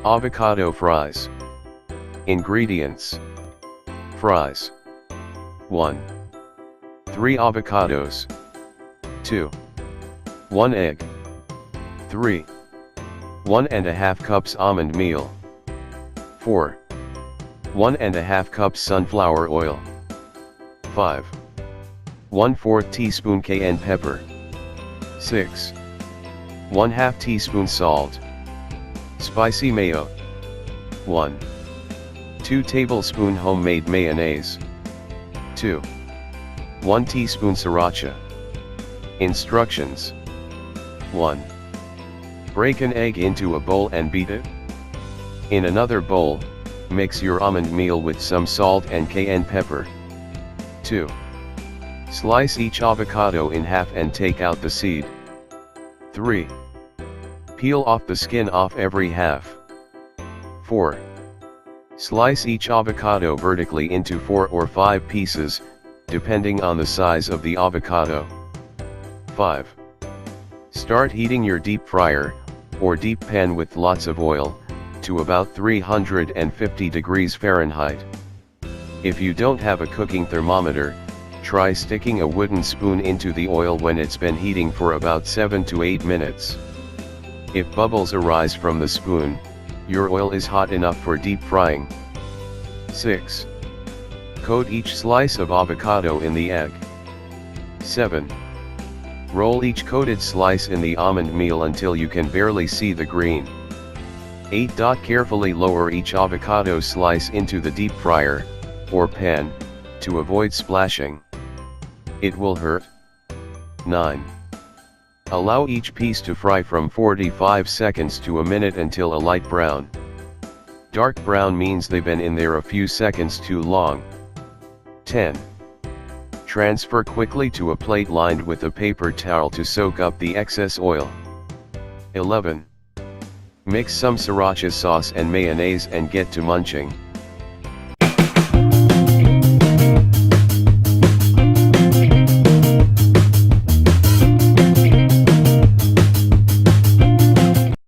Avocado fries. Ingredients. Fries. 1. 3 avocados. 2. 1 egg. 3. 1½ cups almond meal. 4. 1½ cups sunflower oil. 5. 1/4 teaspoon cayenne pepper. 6. 1/2 teaspoon salt. Spicy mayo. 1. 2 tablespoon homemade mayonnaise. 2. 1 teaspoon sriracha. Instructions. 1. Break an egg into a bowl and beat it. In another bowl, mix your almond meal with some salt and cayenne pepper. 2. Slice each avocado in half and take out the seed. 3. Peel off the skin off every half. 4. Slice each avocado vertically into 4 or 5 pieces, depending on the size of the avocado. 5. Start heating your deep fryer, or deep pan with lots of oil, to about 350 degrees Fahrenheit. If you don't have a cooking thermometer, try sticking a wooden spoon into the oil when it's been heating for about 7 to 8 minutes. If bubbles arise from the spoon, your oil is hot enough for deep frying. 6. Coat each slice of avocado in the egg. 7. Roll each coated slice in the almond meal until you can barely see the green. 8. Carefully lower each avocado slice into the deep fryer, or pan, to avoid splashing. It will hurt. 9. Allow each piece to fry from 45 seconds to a minute until a light brown. Dark brown means they've been in there a few seconds too long. 10. Transfer quickly to a plate lined with a paper towel to soak up the excess oil. 11. Mix some sriracha sauce and mayonnaise and get to munching.